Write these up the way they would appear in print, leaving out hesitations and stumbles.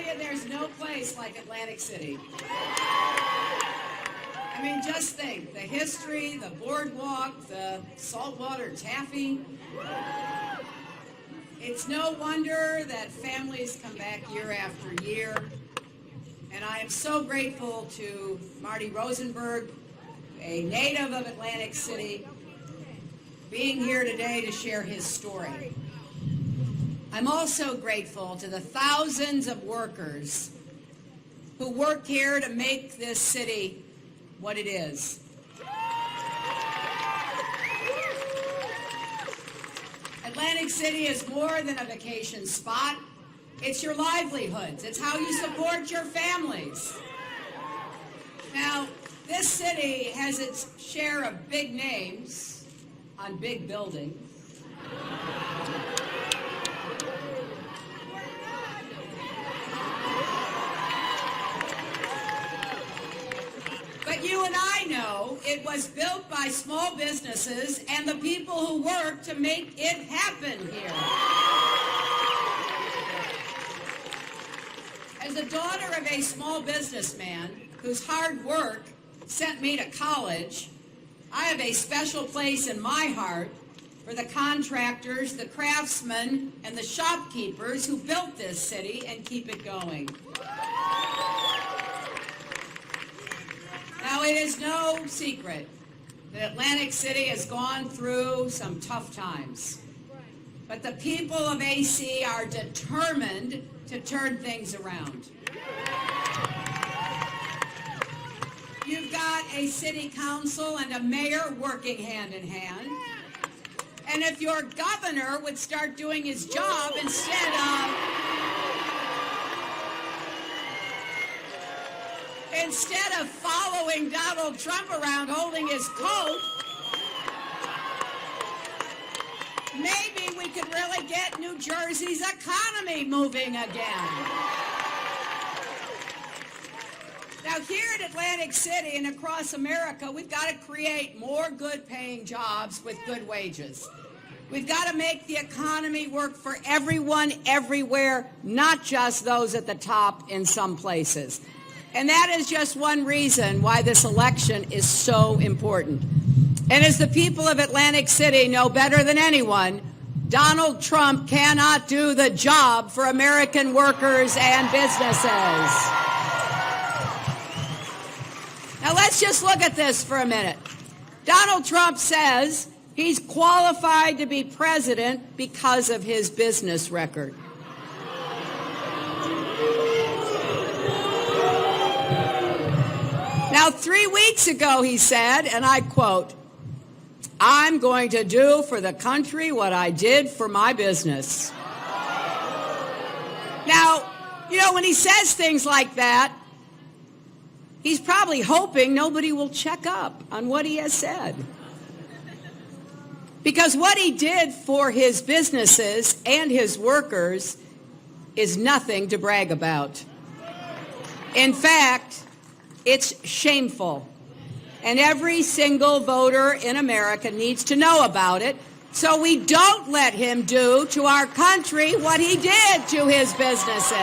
you, there's no place like Atlantic City. I mean, just think, the history, the boardwalk, the saltwater taffy. It's no wonder that families come back year after year. And I am so grateful to Marty Rosenberg, a native of Atlantic City, being here today to share his story. I'm also grateful to the thousands of workers who work here to make this city what it is. Atlantic City is more than a vacation spot. It's your livelihoods. It's how you support your families. Now, this city has its share of big names on big buildings. But you and I know it was built by small businesses and the people who work to make it happen here. As a daughter of a small businessman whose hard work sent me to college, I have a special place in my heart for the contractors, the craftsmen, and the shopkeepers who built this city and keep it going. Now, it is no secret that Atlantic City has gone through some tough times. But the people of AC are determined to turn things around. You've got a city council and a mayor working hand in hand. And if your governor would start doing his job instead of following Donald Trump around holding his coat, maybe we could really get New Jersey's economy moving again. Now, here at Atlantic City and across America, we've got to create more good-paying jobs with good wages. We've got to make the economy work for everyone, everywhere, not just those at the top in some places. And that is just one reason why this election is so important. And as the people of Atlantic City know better than anyone, Donald Trump cannot do the job for American workers and businesses. Now let's just look at this for a minute. Donald Trump says he's qualified to be president because of his business record. Now, 3 weeks ago, he said, and I quote, "I'm going to do for the country what I did for my business." Now, you know, when he says things like that, he's probably hoping nobody will check up on what he has said. Because what he did for his businesses and his workers is nothing to brag about. In fact, it's shameful. And every single voter in America needs to know about it, so we don't let him do to our country what he did to his businesses.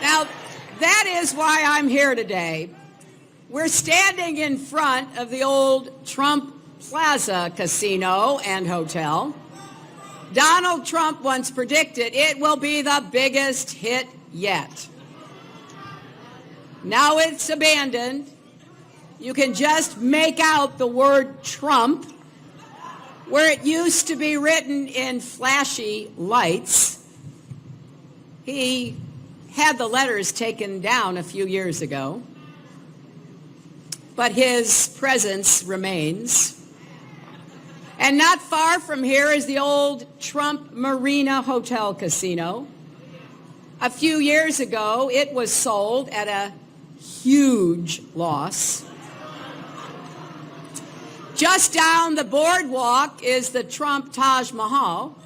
Now, that is why I'm here today. We're standing in front of the old Trump Plaza casino and hotel. Donald Trump once predicted it will be the biggest hit yet. Now it's abandoned. You can just make out the word Trump where it used to be written in flashy lights. He had the letters taken down a few years ago, but his presence remains. And not far from here is the old Trump Marina Hotel Casino. A few years ago, it was sold at a huge loss. Just down the boardwalk is the Trump Taj Mahal.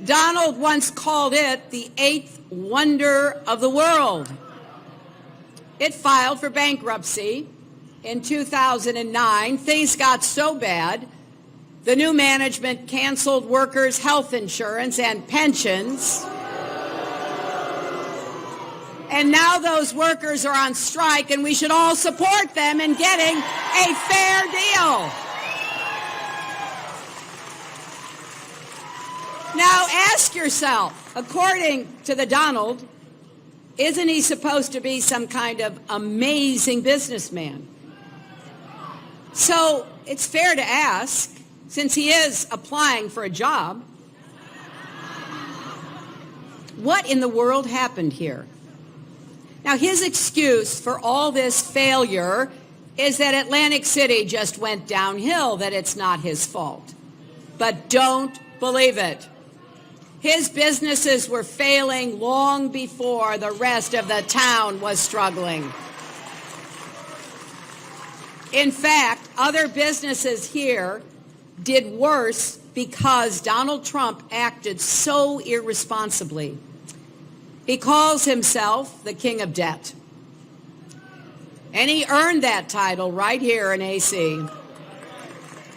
Donald once called it the eighth wonder of the world. It filed for bankruptcy in 2009. Things got so bad, the new management canceled workers' health insurance and pensions. And now those workers are on strike, and we should all support them in getting a fair deal. Now ask yourself, according to the Donald, isn't he supposed to be some kind of amazing businessman? So it's fair to ask, since he is applying for a job, what in the world happened here? Now, his excuse for all this failure is that Atlantic City just went downhill, that it's not his fault. But don't believe it. His businesses were failing long before the rest of the town was struggling. In fact, other businesses here did worse because Donald Trump acted so irresponsibly. He calls himself the king of debt. And he earned that title right here in AC.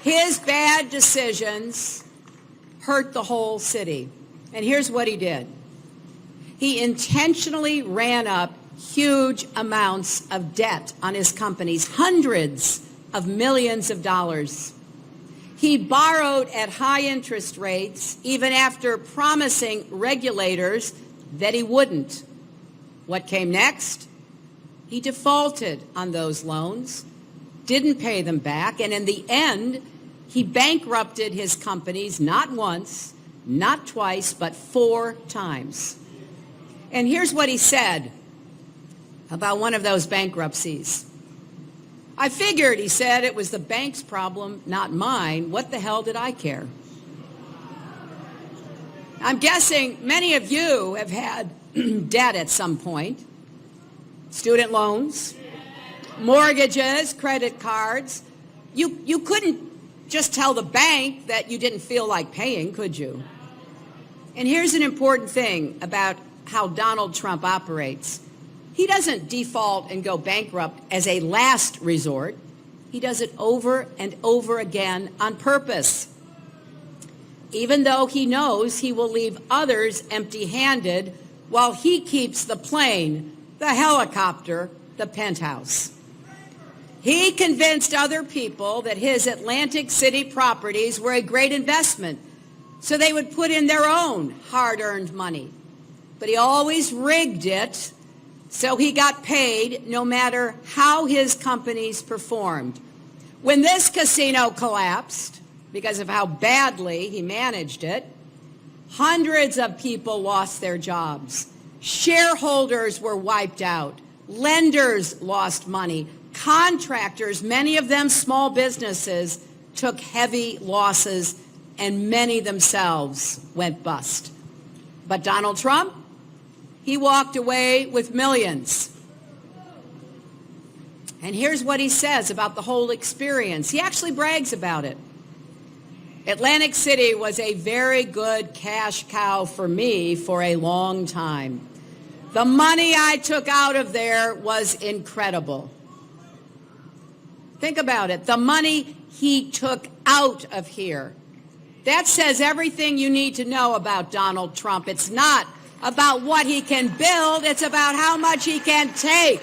His bad decisions hurt the whole city. And here's what he did. He intentionally ran up huge amounts of debt on his companies, hundreds of millions of dollars. He borrowed at high interest rates, even after promising regulators that he wouldn't. What came next? He defaulted on those loans, didn't pay them back, and in the end, he bankrupted his companies not once, not twice, but 4 times. And here's what he said about one of those bankruptcies. I figured, he said, it was the bank's problem, not mine. What the hell did I care? I'm guessing many of you have had debt at some point. Student loans, mortgages, credit cards. You couldn't just tell the bank that you didn't feel like paying, could you? And here's an important thing about how Donald Trump operates. He doesn't default and go bankrupt as a last resort. He does it over and over again on purpose, even though he knows he will leave others empty-handed while he keeps the plane, the helicopter, the penthouse. He convinced other people that his Atlantic City properties were a great investment, so they would put in their own hard-earned money. But he always rigged it so he got paid no matter how his companies performed. When this casino collapsed, because of how badly he managed it, hundreds of people lost their jobs. Shareholders were wiped out. Lenders lost money. Contractors, many of them small businesses, took heavy losses, and many themselves went bust. But Donald Trump, he walked away with millions. And here's what he says about the whole experience. He actually brags about it. Atlantic City was a very good cash cow for me for a long time. The money I took out of there was incredible. Think about it. The money he took out of here. That says everything you need to know about Donald Trump. It's not about what he can build. It's about how much he can take.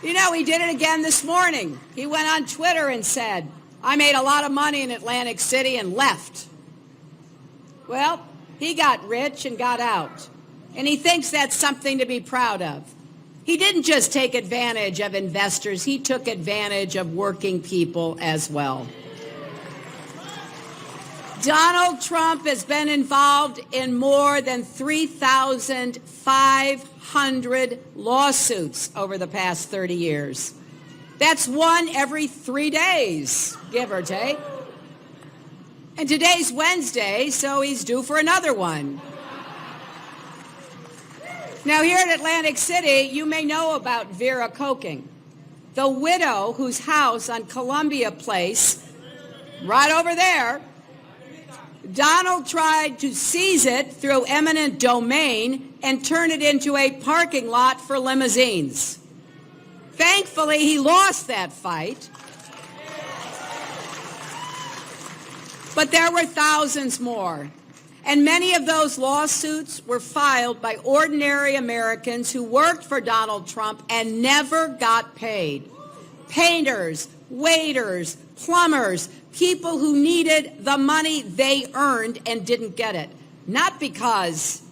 You know, he did it again this morning. He went on Twitter and said, I made a lot of money in Atlantic City and left. Well, he got rich and got out. And he thinks that's something to be proud of. He didn't just take advantage of investors. He took advantage of working people as well. Donald Trump has been involved in more than 3,500 lawsuits over the past 30 years. That's one every 3 days, give or take. And today's Wednesday, so he's due for another one. Now, here in Atlantic City, you may know about Vera Cohen, the widow whose house on Columbia Place, right over there, Donald tried to seize it through eminent domain and turn it into a parking lot for limousines. Thankfully, he lost that fight. But there were thousands more. And many of those lawsuits were filed by ordinary Americans who worked for Donald Trump and never got paid. Painters, waiters, plumbers, people who needed the money they earned and didn't get it. Not because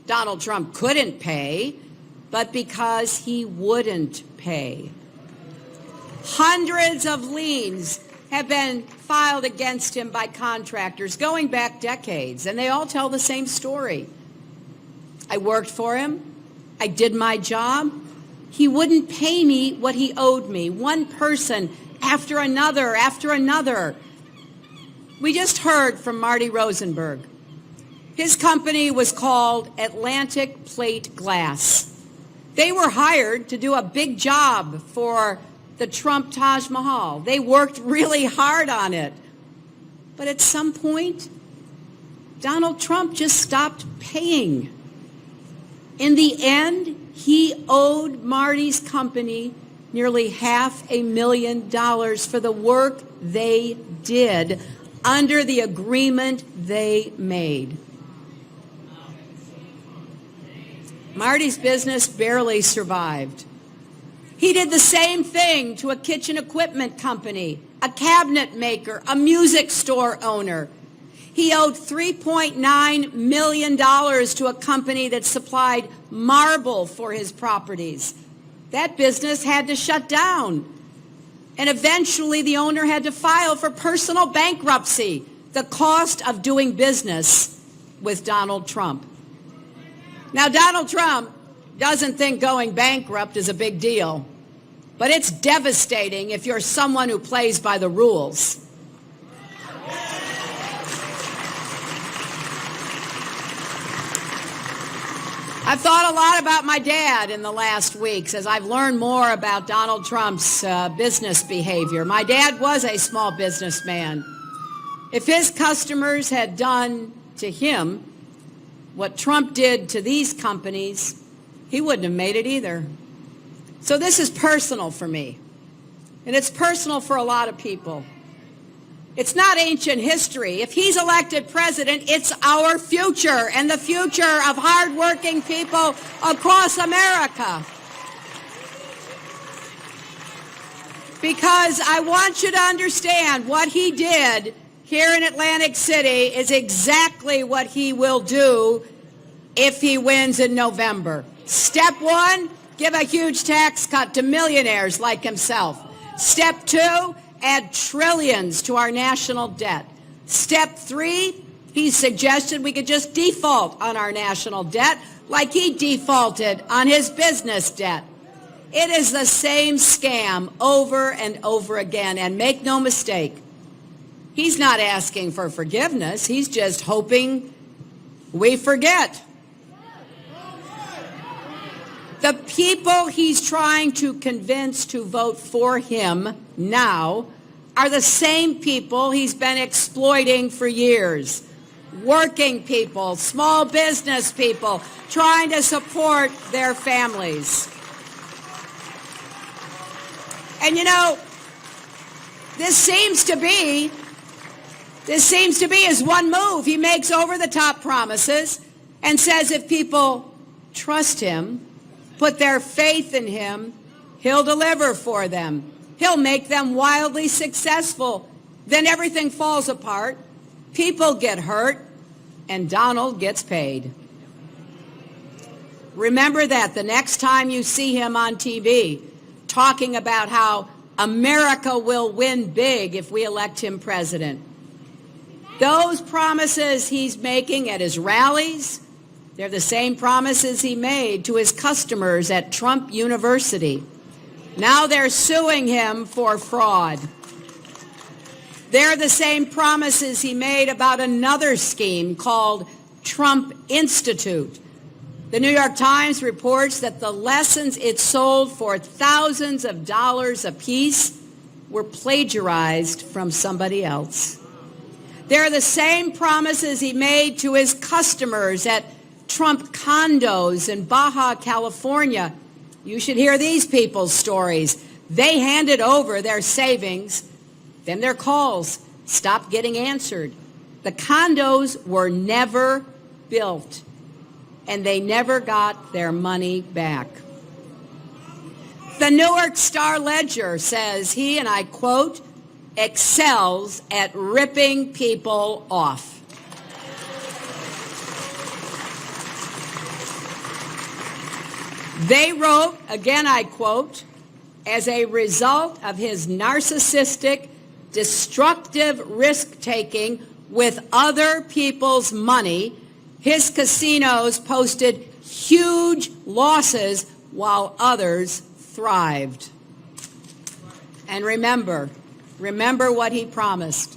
Donald Trump couldn't pay, but because he wouldn't pay. Hundreds of liens have been filed against him by contractors going back decades, and they all tell the same story. I worked for him. I did my job. He wouldn't pay me what he owed me. One person after another after another. We just heard from Marty Rosenberg. His company was called Atlantic Plate Glass. They were hired to do a big job for the Trump Taj Mahal. They worked really hard on it. But at some point, Donald Trump just stopped paying. In the end, he owed Marty's company nearly $500,000 for the work they did under the agreement they made. Marty's business barely survived. He did the same thing to a kitchen equipment company, a cabinet maker, a music store owner. He owed $3.9 million to a company that supplied marble for his properties. That business had to shut down. And eventually the owner had to file for personal bankruptcy, the cost of doing business with Donald Trump. Now, Donald Trump doesn't think going bankrupt is a big deal, but it's devastating if you're someone who plays by the rules. I've thought a lot about my dad in the last weeks as I've learned more about Donald Trump's business behavior. My dad was a small businessman. If his customers had done to him what Trump did to these companies, he wouldn't have made it either. So this is personal for me, and it's personal for a lot of people. It's not ancient history. If he's elected president, it's our future and the future of hardworking people across America. Because I want you to understand what he did here in Atlantic City is exactly what he will do if he wins in November. Step one, give a huge tax cut to millionaires like himself. Step two, add trillions to our national debt. Step three, he suggested we could just default on our national debt like he defaulted on his business debt. It is the same scam over and over again, and make no mistake, he's not asking for forgiveness. He's just hoping we forget. The people he's trying to convince to vote for him now are the same people he's been exploiting for years. Working people, small business people, trying to support their families. And you know, this seems to be his one move. He makes over-the-top promises and says if people trust him, put their faith in him, he'll deliver for them. He'll make them wildly successful. Then everything falls apart, people get hurt, and Donald gets paid. Remember that the next time you see him on TV talking about how America will win big if we elect him president. Those promises he's making at his rallies, they're the same promises he made to his customers at Trump University. Now they're suing him for fraud. They're the same promises he made about another scheme called Trump Institute. The New York Times reports that the lessons it sold for thousands of dollars apiece were plagiarized from somebody else. They're the same promises he made to his customers at Trump condos in Baja California. You should hear these people's stories. They handed over their savings, then their calls stopped getting answered. The condos were never built, and they never got their money back. The Newark Star-Ledger says he, and I quote, excels at ripping people off. They wrote, again I quote, as a result of his narcissistic, destructive risk-taking with other people's money, his casinos posted huge losses while others thrived. And remember what he promised.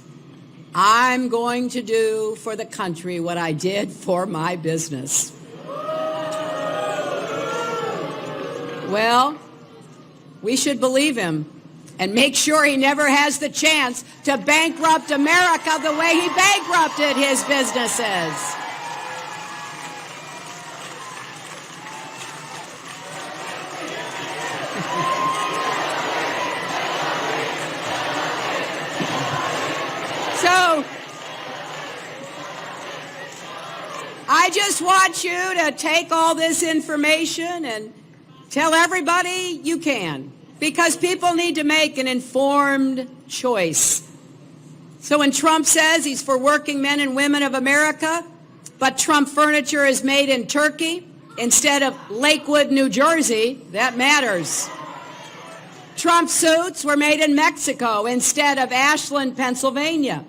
I'm going to do for the country what I did for my business. Well, we should believe him and make sure he never has the chance to bankrupt America the way he bankrupted his businesses. So, I just want you to take all this information and tell everybody you can, because people need to make an informed choice. So when Trump says he's for working men and women of America, but Trump furniture is made in Turkey instead of Lakewood, New Jersey, that matters. Trump suits were made in Mexico instead of Ashland, Pennsylvania.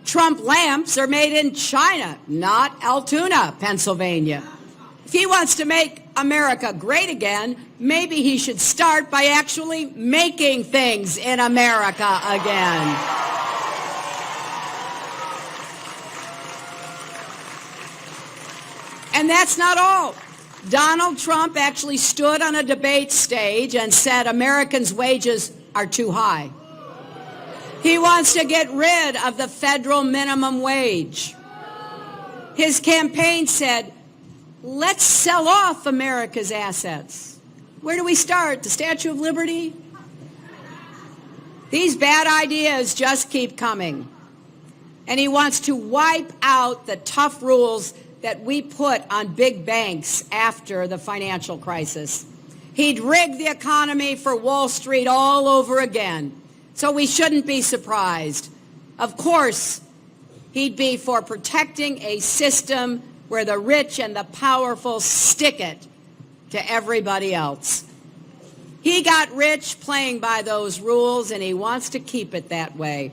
Trump lamps are made in China, not Altoona, Pennsylvania. If he wants to make America great again, maybe he should start by actually making things in America again. And that's not all. Donald Trump actually stood on a debate stage and said Americans' wages are too high. He wants to get rid of the federal minimum wage. His campaign said, let's sell off America's assets. Where do we start? The Statue of Liberty? These bad ideas just keep coming. And he wants to wipe out the tough rules that we put on big banks after the financial crisis. He'd rig the economy for Wall Street all over again. So we shouldn't be surprised. Of course, he'd be for protecting a system where the rich and the powerful stick it to everybody else. He got rich playing by those rules, and he wants to keep it that way.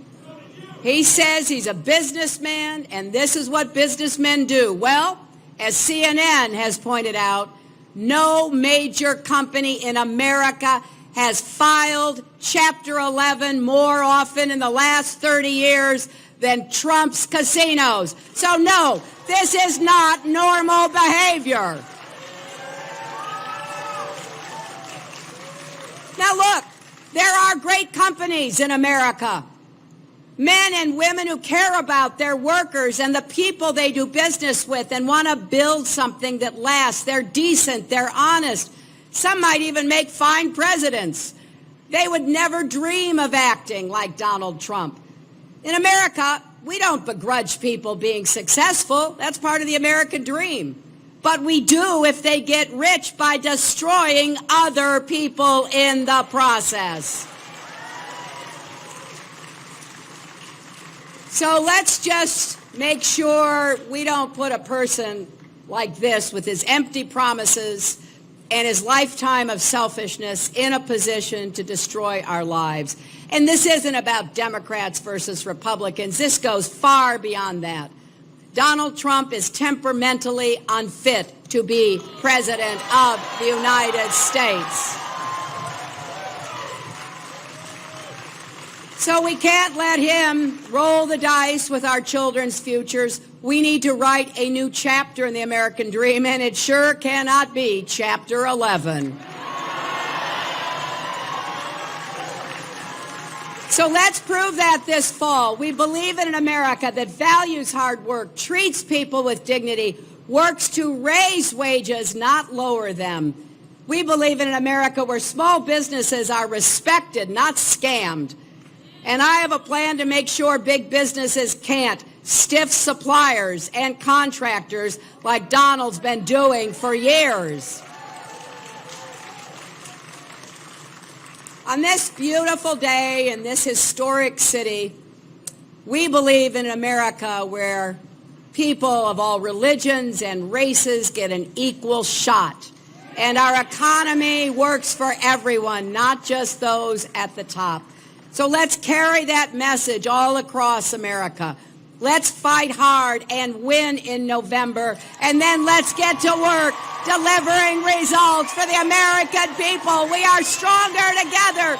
He says he's a businessman, and this is what businessmen do. Well, as CNN has pointed out, no major company in America has filed Chapter 11 more often in the last 30 years than Trump's casinos. So no, this is not normal behavior. Now look, there are great companies in America. Men and women who care about their workers and the people they do business with and want to build something that lasts. They're decent, they're honest. Some might even make fine presidents. They would never dream of acting like Donald Trump. In America, we don't begrudge people being successful. That's part of the American dream. But we do if they get rich by destroying other people in the process. So let's just make sure we don't put a person like this with his empty promises and his lifetime of selfishness in a position to destroy our lives. And this isn't about Democrats versus Republicans. This goes far beyond that. Donald Trump is temperamentally unfit to be president of the United States. So we can't let him roll the dice with our children's futures. We need to write a new chapter in the American dream, and it sure cannot be Chapter 11. So let's prove that this fall. We believe in an America that values hard work, treats people with dignity, works to raise wages, not lower them. We believe in an America where small businesses are respected, not scammed. And I have a plan to make sure big businesses can't stiff suppliers and contractors like Donald's been doing for years. On this beautiful day in this historic city, we believe in an America where people of all religions and races get an equal shot. And our economy works for everyone, not just those at the top. So let's carry that message all across America. Let's fight hard and win in November, and then let's get to work delivering results for the American people. We are stronger together.